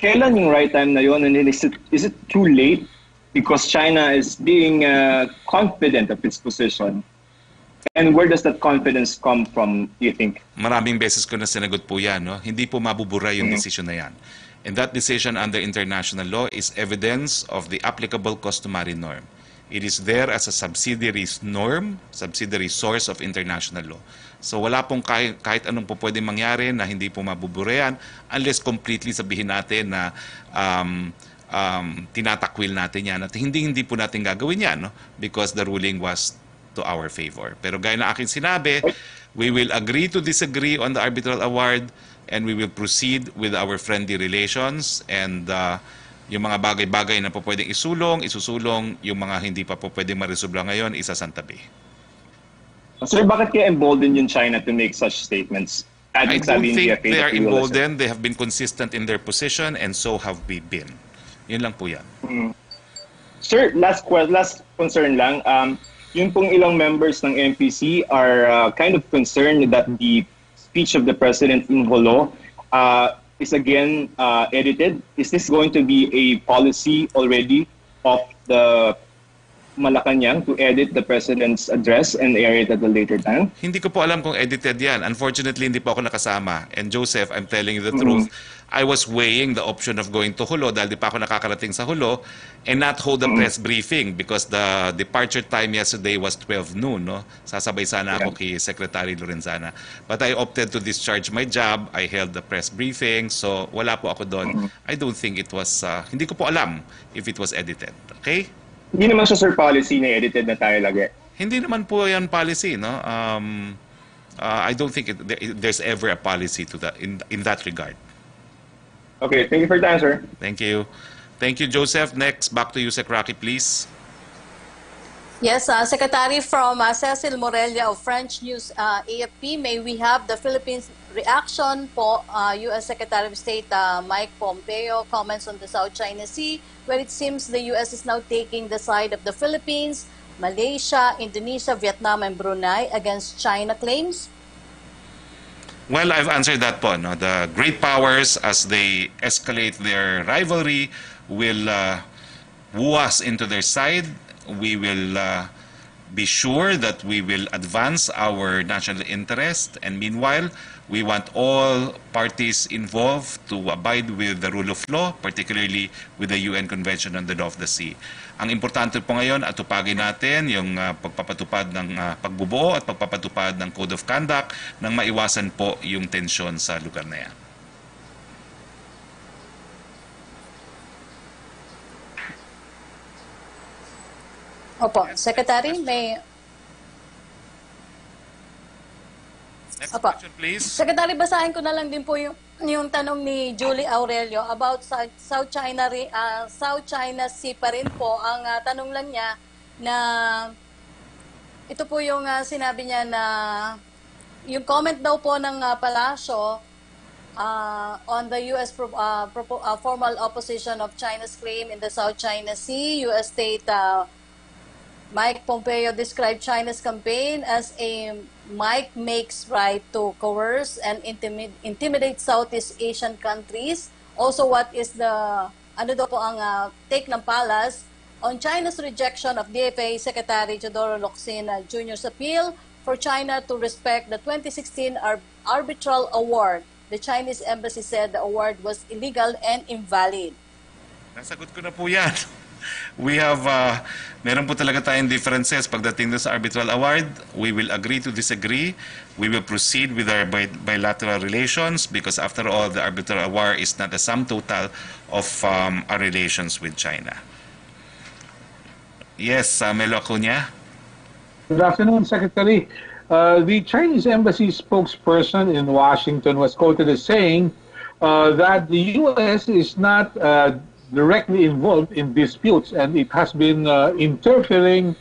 kailan yung right time na yun? And is it too late because China is being confident of its position? And where does that confidence come from, do you think? Maraming beses ko na sinagot po yan. No? Hindi po mabubura yung decision na yan. And that decision under international law is evidence of the applicable customary norm. It is there as a subsidiary norm, subsidiary source of international law. So wala pong kahit anong po pwedeng mangyari na hindi po mabuburayan unless completely sabihin natin na tinatakwil natin yan at hindi po natin gagawin yan, no? Because the ruling was to our favor. Pero gaya na aking sinabi, we will agree to disagree on the arbitral award and we will proceed with our friendly relations and yung mga bagay-bagay na po pwedeng isusulong, yung mga hindi pa po pwedeng maresolba ngayon, isasantabi. Sir, bakit kaya emboldened yung China to make such statements? I don't think they are emboldened. They have been consistent in their position and so have we been. Yun lang po yan. Sir, last concern lang. Yung pong ilang members ng MPC are kind of concerned that the speech of the President in Holo is again edited. Is this going to be a policy already of the Malacanang to edit the President's address and air it at a later time? Hindi ko po alam kung edited yan. Unfortunately, hindi po ako nakasama. And Joseph, I'm telling you the truth, I was weighing the option of going to Holo dahil di pa ako nakakarating sa Holo and not hold a press briefing because the departure time yesterday was 12 noon. No? Sasabay sana ako kay Secretary Lorenzana. But I opted to discharge my job. I held the press briefing. So wala po ako doon. I don't think it was, hindi ko po alam if it was edited. Okay? Hindi naman siya, sir, policy na edited na tayo lagi. Hindi naman po yan policy, no? I don't think there's ever a policy to that in that regard. Okay, thank you for the answer. Thank you. Thank you, Joseph. Next, back to you, Secretary, please. Yes, Secretary, from Cecil Morelia of French News AFP, may we have the Philippines reaction po, U.S. Secretary of State Mike Pompeo comments on the South China Sea, where it seems the U.S. is now taking the side of the Philippines, Malaysia, Indonesia, Vietnam, and Brunei against China claims? Well, I've answered that po. No? The great powers, as they escalate their rivalry, will woo us into their side. We will be sure that we will advance our national interest, and meanwhile, we want all parties involved to abide with the rule of law, particularly with the UN Convention on the Law of the Sea. Ang importante po ngayon, atupagin natin yung pagpapatupad ng pagbubuo at pagpapatupad ng Code of Conduct nang maiwasan po yung tensyon sa lugar na yan. Opo, Secretary, may... Next Apa. question, please. Secretary, basahin ko na lang din po yung tanong ni Julie Aurelio about South China Sea pa rin po. Ang tanong lang niya na ito po yung sinabi niya na yung comment daw po ng Palasyo on the U.S. formal opposition of China's claim in the South China Sea. U.S. State Mike Pompeo described China's campaign as a Mike makes right to coerce and intimidate Southeast Asian countries. Also, what is the, ano daw po ang take ng Palace on China's rejection of DFA Secretary Teodoro Locsin Jr.'s appeal for China to respect the 2016 arbitral award. The Chinese embassy said the award was illegal and invalid. Nasagot ko na po yan. We have, meron po talaga tayong differences pagdating sa arbitral award. We will agree to disagree. We will proceed with our bilateral relations because after all, the arbitral award is not a sum total of our relations with China. Yes, Melo Acuña. Good afternoon, Secretary. The Chinese embassy spokesperson in Washington was quoted as saying that the U.S. is not directly involved in disputes and it has been interfering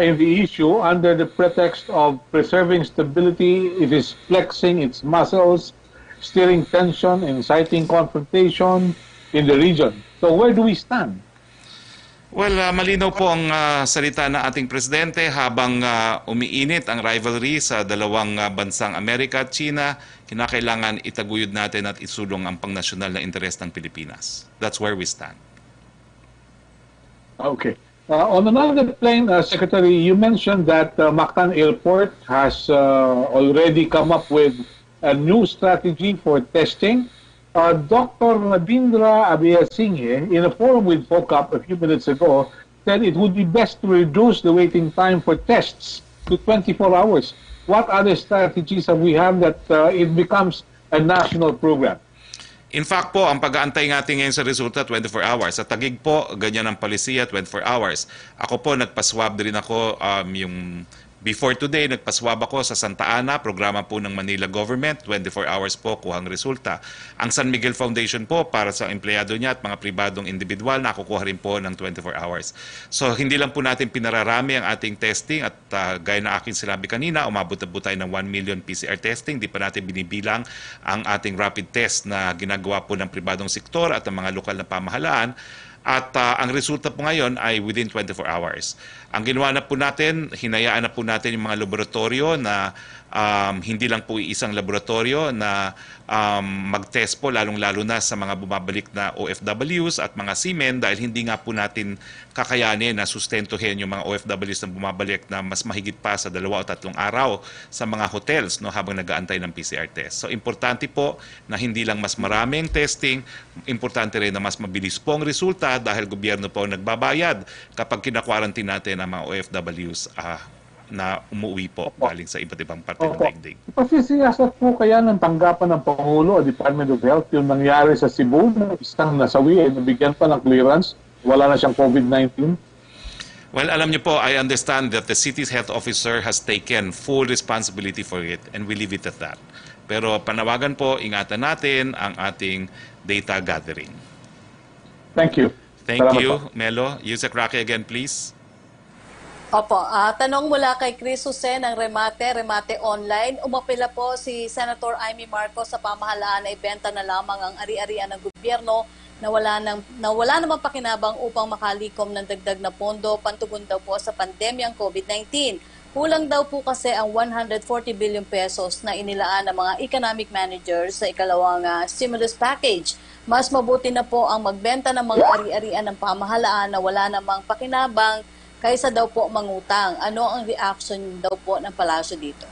in the issue under the pretext of preserving stability. It is flexing its muscles, stirring tension, inciting confrontation in the region. So where do we stand? Well, malinaw po ang salita ng ating presidente habang umiinit ang rivalry sa dalawang bansang Amerika at China, kinakailangan itaguyod natin at isulong ang pangnasyonal na interes ng Pilipinas. That's where we stand. Okay. On another plane, Secretary, you mentioned that Mactan Airport has already come up with a new strategy for testing. Dr. Rabindra Abeyasinghe, in a forum with FOCAP a few minutes ago, said it would be best to reduce the waiting time for tests to 24 hours. What other strategies have we have that it becomes a national program? In fact po, ang pag-aantay natin ngayon sa resulta, 24 hours. Sa Taguig po, ganyan ang palisiya, 24 hours. Ako po, nagpaswab din ako yung before today, nagpaswab ako sa Santa Ana, programa po ng Manila government, 24 hours po kuhang resulta. Ang San Miguel Foundation po, para sa empleyado niya at mga pribadong individual, nakukuha rin po ng 24 hours. So, hindi lang po natin pinararami ang ating testing at gaya na aking sinabi kanina, umabot na po tayo ng 1 million PCR testing. Di pa natin binibilang ang ating rapid test na ginagawa po ng pribadong sektor at ang mga lokal na pamahalaan. At ang resulta po ngayon ay within 24 hours. Ang ginawa na po natin, hinayaan na po natin yung mga laboratorio na hindi lang po isang laboratorio na mag-test po lalong-lalo na sa mga bumabalik na OFWs at mga seamen dahil hindi nga po natin kakayanin na sustentuhin yung mga OFWs na bumabalik na mas mahigit pa sa 2 o 3 araw sa mga hotels no, habang nag-aantay ng PCR test. So importante po na hindi lang mas maraming testing, importante rin na mas mabilis po ang resulta dahil gobyerno po ang nagbabayad kapag kinakwarantin natin ang mga OFWs na umuwi po galing sa iba't ibang parte ng daigdig. Pasisiyasat po kaya ng tanggapan ng Pangulo o Department of Health yung nangyari sa Cebu na isang nasawi ay nabigyan pa ng clearance, wala na siyang COVID-19? Well, alam niyo po, I understand that the city's health officer has taken full responsibility for it and we leave it at that. Pero panawagan po, ingatan natin ang ating data gathering. Thank you. Thank Salamat you, po. Melo. Yusek Roque again, please. Opo, tanong mula kay Chris Jose ng Remate Online. Umapila po si Senator Amy Marcos sa pamahalaan na ibenta na lamang ang ari-arian ng gobyerno na wala namang pakinabang upang makalikom ng dagdag na pondo pantugon daw po sa pandemyang COVID-19. Kulang daw po kasi ang 140 billion pesos na inilaan ng mga economic managers sa ikalawang stimulus package. Mas mabuti na po ang magbenta ng mga ari-arian ng pamahalaan na wala namang pakinabang kaysa daw po mangutang. Ano ang reaction daw po ng palasyo dito?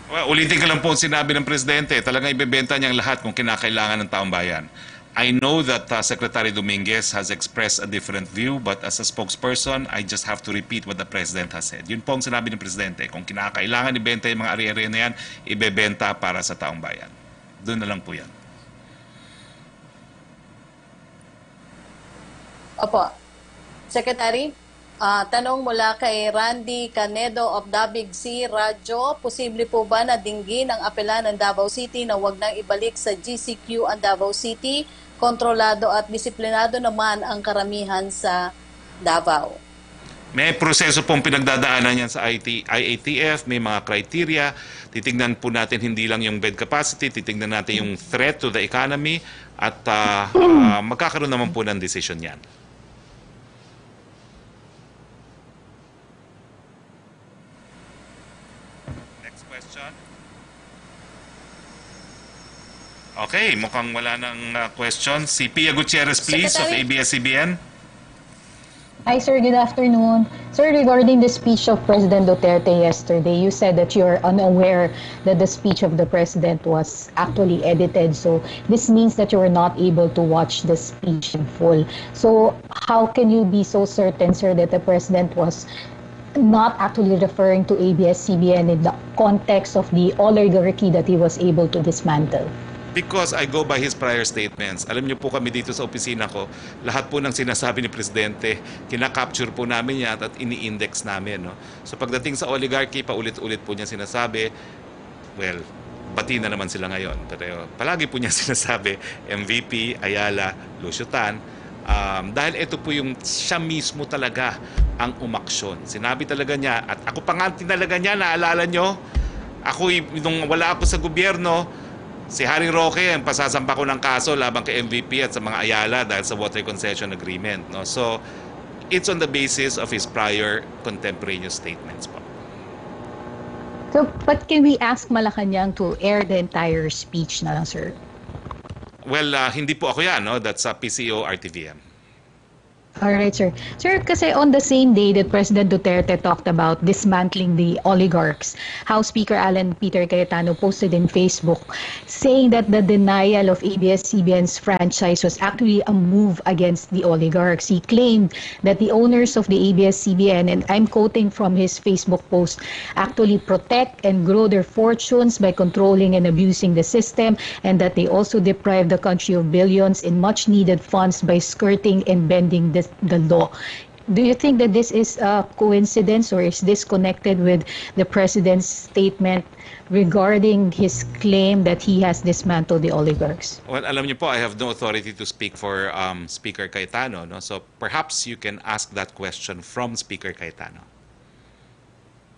Well, ulitin ko lang po ang sinabi ng Presidente. Talagang ibebenta niyang lahat kung kinakailangan ng taong bayan. I know that Secretary Dominguez has expressed a different view, but as a spokesperson, I just have to repeat what the President has said. Yun po ang sinabi ng Presidente. Kung kinakailangan ibenta yung mga ari-ari na yan, ibebenta para sa taong bayan. Doon na lang po yan. Opo. Secretary, tanong mula kay Randy Canedo of Dabig C. Radyo, posible po ba na dinggin ang apela ng Davao City na wag nang ibalik sa GCQ ang Davao City? Kontrolado at disiplinado naman ang karamihan sa Davao. May proseso pong pinagdadaanan yan sa IATF, may mga criteria. Titingnan po natin hindi lang yung bed capacity, titingnan natin yung threat to the economy at magkakaroon naman po ng decision yan. Next question. Okay, mukhang wala ng question. Si Pia Gutierrez, please, of Secretary. ABS-CBN. Hi, sir. Good afternoon. Sir, regarding the speech of President Duterte yesterday, you said that you're unaware that the speech of the president was actually edited. So this means that you were not able to watch the speech in full. So how can you be so certain, sir, that the president was not actually referring to ABS-CBN in the context of the oligarchy that he was able to dismantle? Because I go by his prior statements. Alam niyo po kami dito sa opisina ko, lahat po ng sinasabi ni Presidente, kinakapture po namin yan at ini-index namin. No? So pagdating sa oligarchy, paulit-ulit po niya sinasabi, well, bati na naman sila ngayon. Pero palagi po niya sinasabi, MVP, Ayala, Lucio Tan, dahil ito po yung siya mismo talaga ang umaksyon. Sinabi talaga niya, at ako pa nga tinalaga niya, naalala niyo, ako, nung wala ako sa gobyerno, si Harry Roque ang pasasampa ko ng kaso laban kay MVP at sa mga Ayala dahil sa water concession agreement. No? So, it's on the basis of his prior contemporaneous statements po. So, but can we ask Malacanang to air the entire speech na lang, sir? Well, hindi po ako yan. No? That's PCO RTVM. All right, sir. Sir, kasi on the same day that President Duterte talked about dismantling the oligarchs, House Speaker Alan Peter Cayetano posted in Facebook saying that the denial of ABS-CBN's franchise was actually a move against the oligarchs. He claimed that the owners of the ABS-CBN, and I'm quoting from his Facebook post, actually protect and grow their fortunes by controlling and abusing the system, and that they also deprive the country of billions in much-needed funds by skirting and bending the law. Do you think that this is a coincidence, or is this connected with the president's statement regarding his claim that he has dismantled the oligarchs? Well, alam niyo po, I have no authority to speak for Speaker Cayetano. No? So perhaps you can ask that question from Speaker Cayetano.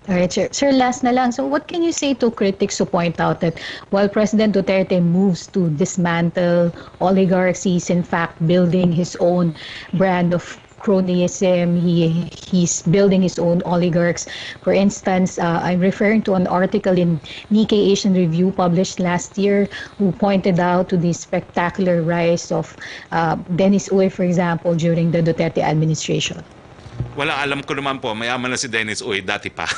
All right, sir. Sir, last na lang. So what can you say to critics who point out that while President Duterte moves to dismantle oligarchs, he's in fact building his own brand of cronyism. He's building his own oligarchs. For instance, I'm referring to an article in Nikkei Asian Review published last year who pointed out to the spectacular rise of Dennis Uy, for example, during the Duterte administration. Wala, alam ko naman po, mayaman na si Dennis Uy, dati pa.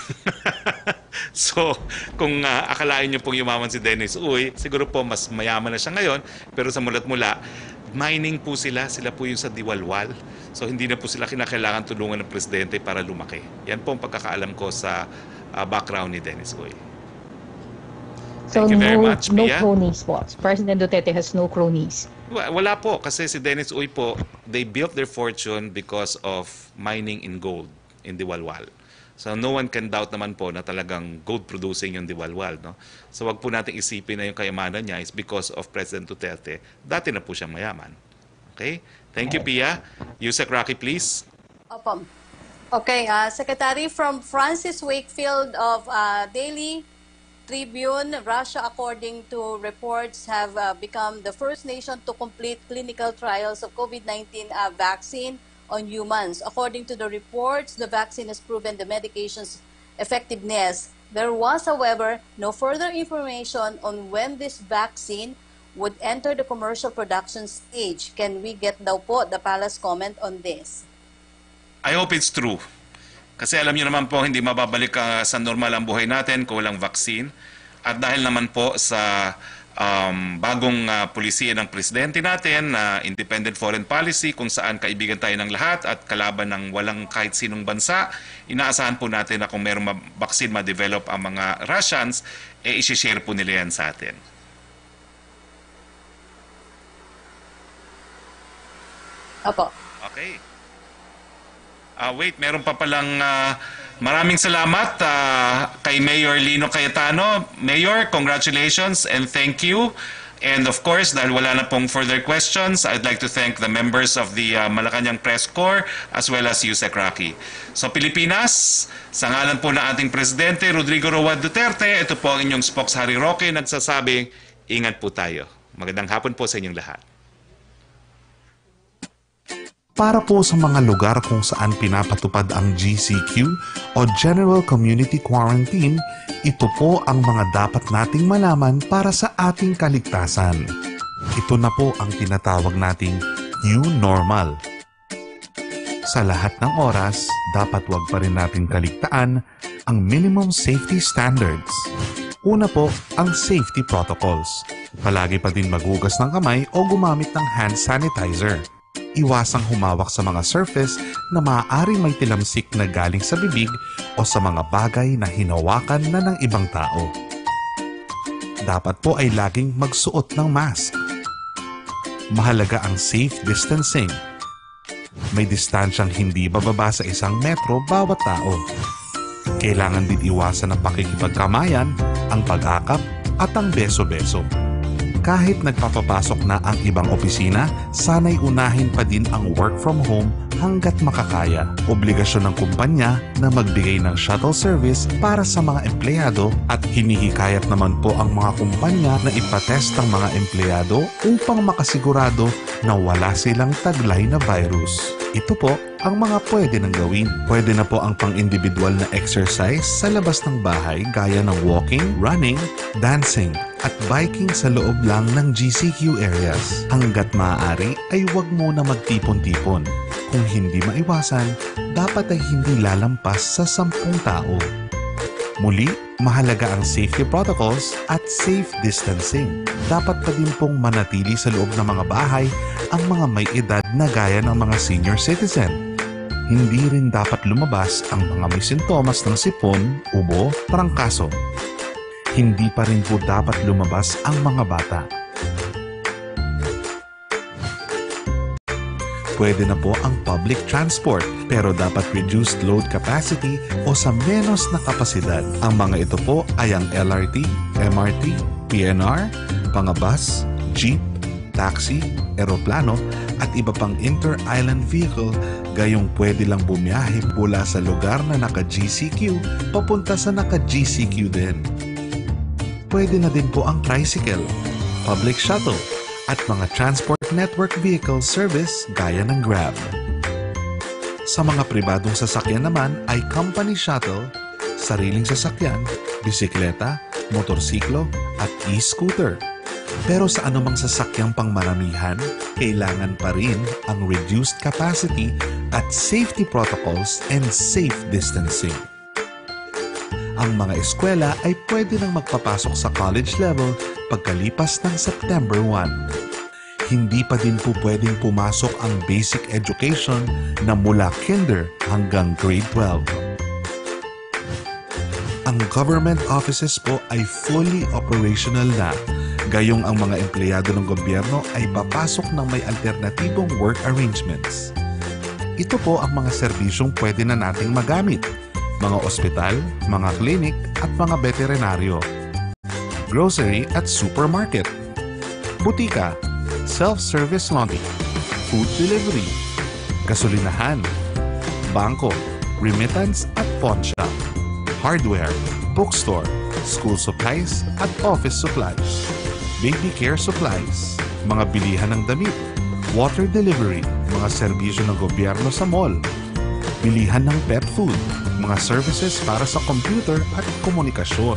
So, kung akalain niyo pong yumaman si Dennis Uy, siguro po mas mayaman na siya ngayon, pero sa mulat-mula, mining po sila po yung sa Diwalwal. So, hindi na po sila kinakailangan tulungan ng Presidente para lumaki. Yan po ang pagkakaalam ko sa background ni Dennis Uy. So Thank you very no, much, no Pia. cronies po. President Duterte has no cronies. Wala po, kasi si Dennis Uy po, they built their fortune because of mining in gold in Diwalwal. So no one can doubt naman po na talagang gold producing yung Diwalwal. No? So wag po natin isipin na yung kayamanan niya is because of President Duterte. Dati na po siyang mayaman. Okay? Thank you, Pia. Yusek Rocky, please. Opo. Okay, Secretary, from Francis Wakefield of Daily Tribune, Russia, according to reports, have become the first nation to complete clinical trials of COVID-19 vaccine on humans. According to the reports, the vaccine has proven the medication's effectiveness. There was, however, no further information on when this vaccine would enter the commercial production stage. Can we get daw po the palace comment on this? I hope it's true. Kasi alam niyo naman po, hindi mababalik sa normal ang buhay natin kung walang vaccine. At dahil naman po sa bagong pulisiya ng presidente natin na independent foreign policy kung saan kaibigan tayo ng lahat at kalaban ng walang kahit sinong bansa, inaasahan po natin na kung mayroong vaccine ma-develop ang mga Russians, isi-share po nila yan sa atin. Opo. Okay. Wait, meron pa palang maraming salamat kay Mayor Lino Cayetano. Mayor, congratulations and thank you. And of course, dahil wala na pong further questions, I'd like to thank the members of the Malacanang Press Corps as well as Yusek Rocky. So Pilipinas, sa ngalan po ng ating Presidente Rodrigo Roa Duterte, ito po ang inyong spokes Harry Roque nagsasabing, ingat po tayo. Magandang hapon po sa inyong lahat. Para po sa mga lugar kung saan pinapatupad ang GCQ o General Community Quarantine, ito po ang mga dapat nating malaman para sa ating kaligtasan. Ito na po ang tinatawag nating new normal. Sa lahat ng oras, dapat wag pa rin nating kaligtaan ang minimum safety standards. Una po, ang safety protocols. Palagi pa din maghugas ng kamay o gumamit ng hand sanitizer. Iwasang humawak sa mga surface na maaaring may tilamsik na galing sa bibig o sa mga bagay na hinawakan na ng ibang tao. Dapat po ay laging magsuot ng mask. Mahalaga ang safe distancing. May distansyang hindi bababa sa 1 metro bawat tao. Kailangan din iwasan ang pakikipagkamayan, ang pag-akap at ang beso-beso. Kahit nagpapapasok na ang ibang opisina, sana'y unahin pa din ang work from home hanggat makakaya. Obligasyon ng kumpanya na magbigay ng shuttle service para sa mga empleyado at hinihikayat naman po ang mga kumpanya na ipatest ang mga empleyado upang makasigurado na wala silang taglay na virus. Ito po ang mga pwede nang gawin. Pwede na po ang pang-individual na exercise sa labas ng bahay gaya ng walking, running, dancing, at biking sa loob lang ng GCQ areas. Hanggat maaari ay huwag muna magtipon-tipon. Kung hindi maiwasan, dapat ay hindi lalampas sa 10 tao. Muli, mahalaga ang safety protocols at safe distancing. Dapat pa din pong manatili sa loob ng mga bahay ang mga may edad na gaya ng mga senior citizen. Hindi rin dapat lumabas ang mga may sintomas ng sipon, ubo, trangkaso. Hindi pa rin po dapat lumabas ang mga bata. Pwede na po ang public transport pero dapat reduced load capacity o sa menos na kapasidad. Ang mga ito po ay ang LRT, MRT, PNR, mga bus, jeep, taxi, eroplano at iba pang inter-island vehicle gayong pwede lang bumiyahe mula sa lugar na naka-GCQ papunta sa naka-GCQ din. Pwede na din po ang tricycle, public shuttle, at mga transport network vehicle service gaya ng Grab. Sa mga pribadong sasakyan naman ay company shuttle, sariling sasakyan, bisikleta, motorsiklo at e-scooter. Pero sa anumang sasakyang pangmaramihan, kailangan pa rin ang reduced capacity at safety protocols and safe distancing. Ang mga eskwela ay pwede nang magpapasok sa college level pagkalipas ng September 1. Hindi pa din po pwedeng pumasok ang basic education na mula kinder hanggang grade 12. Ang government offices po ay fully operational na, gayong ang mga empleyado ng gobyerno ay papasok ng may alternatibong work arrangements. Ito po ang mga serbisyong pwede na nating magamit. Mga ospital, mga klinik at mga veterinaryo, grocery at supermarket, butika, self-service laundry, food delivery, gasolinahan, bangko, remittance at pawn shop, hardware, bookstore, school supplies at office supplies, baby care supplies, mga bilihan ng damit, water delivery, mga serbisyo ng gobyerno sa mall, bilihan ng pet food, mga services para sa computer at komunikasyon.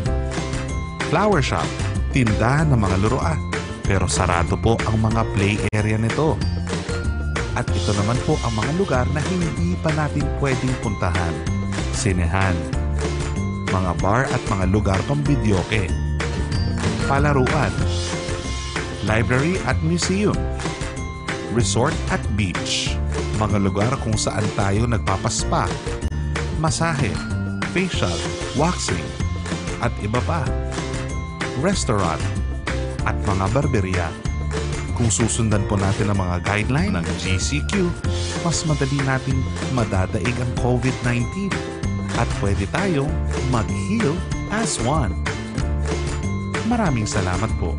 Flower shop, tindahan ng mga laruan, pero sarado po ang mga play area nito. At ito naman po ang mga lugar na hindi pa natin pwedeng puntahan. sinehan, mga bar at mga lugar pambidyoke, palaruan, library at museum, resort at beach, mga lugar kung saan tayo nagpapaspa, masahe, facial, waxing, at iba pa, restaurant, at mga barberya. Kung susundan po natin ang mga guideline ng GCQ, mas madali nating madadaig ang COVID-19 at pwede tayong mag-heal as one. Maraming salamat po.